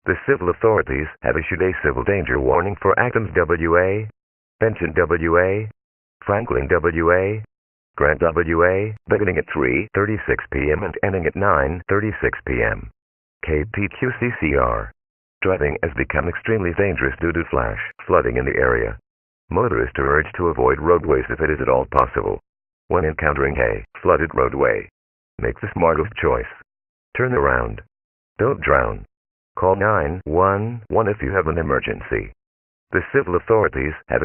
The civil authorities have issued a civil danger warning for Adams WA, Benton WA, Franklin WA, Grant WA, beginning at 3:36 p.m. and ending at 9:36 p.m. KPQCCR. Driving has become extremely dangerous due to flash flooding in the area. Motorists are urged to avoid roadways if it is at all possible. When encountering a flooded roadway, make the smartest choice. Turn around. Don't drown. Call 911 if you have an emergency. The civil authorities have